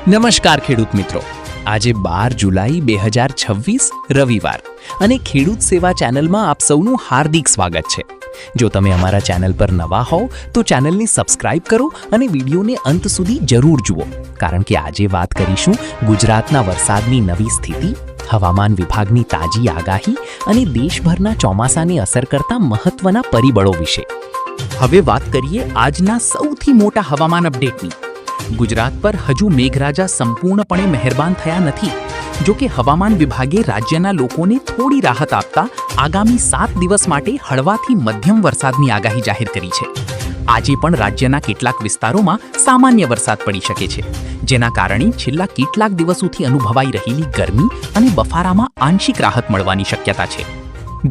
નમસ્કાર ખેડૂત મિત્રો, આજે 12 જુલાઈ 2026 રવિવાર અને ખેડૂત સેવા ચેનલમાં આપ સૌનું હાર્દિક સ્વાગત છે। જો તમે અમારા ચેનલ પર નવા હોવ તો ચેનલને સબસ્ક્રાઇબ કરો અને વિડીયોને અંત સુધી જરૂર જુઓ, કારણ કે આજે વાત કરીશું ગુજરાતના વરસાદની નવી સ્થિતિ, હવામાન વિભાગની તાજી આગાહી અને દેશભરના ચોમાસાને અસર કરતા મહત્વના પરિબળો વિશે। હવે વાત કરીએ આજના સૌથી મોટા હવામાન અપડેટની। ગુજરાત પર હજુ મેઘરાજા સંપૂર્ણપણે મહેરબાન થયા નથી। જો કે હવામાન વિભાગે રાજ્યના લોકોને થોડી રાહત આપતા આગામી 7 દિવસ માટે હળવાથી મધ્યમ વરસાદની આગાહી જાહેર કરી છે। આજે પણ રાજ્યના કેટલાક વિસ્તારોમાં સામાન્ય વરસાદ પડી શકે છે, જેના કારણે છેલ્લા કેટલાક દિવસોથી અનુભવાઈ રહેલી ગરમી અને બફારામાં આંશિક રાહત મળવાની શક્યતા છે।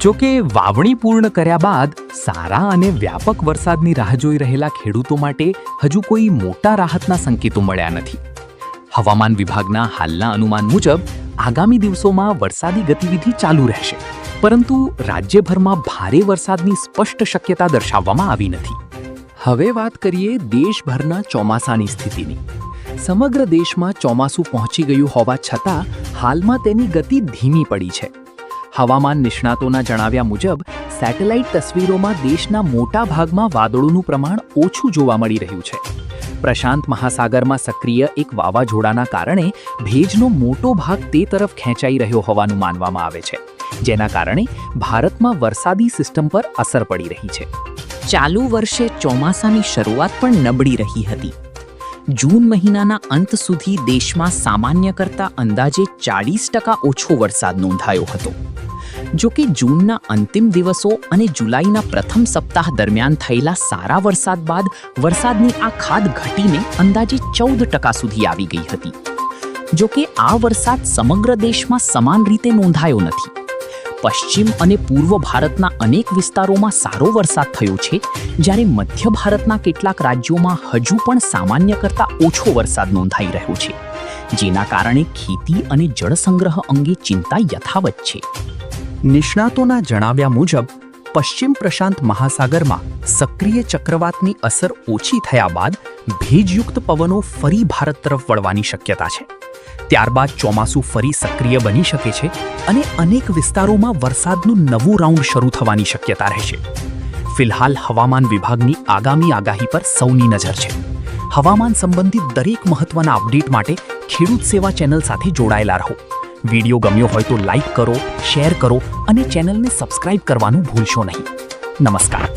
જો કે વાવણી પૂર્ણ કર્યા બાદ સારા અને વ્યાપક વરસાદની રાહ જોઈ રહેલા ખેડૂતો માટે હજુ કોઈ મોટા રાહતના સંકેતો મળ્યા નથી। હવામાન વિભાગના હાલના અનુમાન મુજબ આગામી દિવસોમાં વરસાદી ગતિવિધિ ચાલુ રહેશે, પરંતુ રાજ્યભરમાં ભારે વરસાદની સ્પષ્ટ શક્યતા દર્શાવવામાં આવી નથી। હવે વાત કરીએ દેશભરના ચોમાસાની સ્થિતિની। સમગ્ર દેશમાં ચોમાસું પહોંચી ગયું હોવા છતાં હાલમાં તેની ગતિ ધીમી પડી છે। હવામાન નિષ્ણાતોના જણાવ્યા મુજબ સેટેલાઇટ તસવીરોમાં દેશના મોટા ભાગમાં વાદળોનું પ્રમાણ ઓછું જોવા મળી રહ્યું છે। પ્રશાંત મહાસાગરમાં સક્રિય એક વાવાઝોડાના કારણે ભેજનો મોટો ભાગ તે તરફ ખેંચાઈ રહ્યો હોવાનું માનવામાં આવે છે, જેના કારણે ભારતમાં વરસાદી સિસ્ટમ પર અસર પડી રહી છે। ચાલુ વર્ષે ચોમાસાની શરૂઆત પણ નબળી રહી હતી। જૂન મહિનાના અંત સુધી દેશમાં સામાન્ય કરતાં અંદાજે 40% ઓછો વરસાદ નોંધાયો હતો। જો કે જૂનના અંતિમ દિવસો અને જુલાઈના પ્રથમ સપ્તાહ દરમિયાન થયેલા સારા વરસાદ બાદ વરસાદની આ ખાધ ઘટીને અંદાજે 14% સુધી આવી ગઈ હતી। જો કે આ વરસાદ સમગ્ર દેશમાં સમાન રીતે નોંધાયો નથી। પશ્ચિમ અને પૂર્વ ભારતના અનેક વિસ્તારોમાં સારો વરસાદ થયો છે, જ્યારે મધ્ય ભારતના કેટલાક રાજ્યોમાં હજુ પણ સામાન્ય કરતાં ઓછો વરસાદ નોંધાઈ રહ્યો છે, જેના કારણે ખેતી અને જળસંગ્રહ અંગે ચિંતા યથાવત છે। નિષ્ણાતોના જણાવ્યા મુજબ પશ્ચિમ પ્રશાંત મહાસાગરમાં સક્રિય ચક્રવાતની અસર ઓછી થયા બાદ ભેજયુક્ત પવનો ફરી ભારત તરફ વળવાની શક્યતા છે। ત્યારબાદ ચોમાસું ફરી સક્રિય બની શકે છે અને અનેક વિસ્તારોમાં વરસાદનું નવું રાઉન્ડ શરૂ થવાની શક્યતા રહેશે। ફિલહાલ હવામાન વિભાગની આગામી આગાહી પર સૌની નજર છે। હવામાન સંબંધિત દરેક મહત્વના અપડેટ માટે ખેડૂત સેવા ચેનલ સાથે જોડાયેલા રહો। વિડીયો ગમ્યો હોય તો લાઈક કરો, શેર કરો અને ચેનલને સબસ્ક્રાઇબ કરવાનું ભૂલશો નહીં। નમસ્કાર।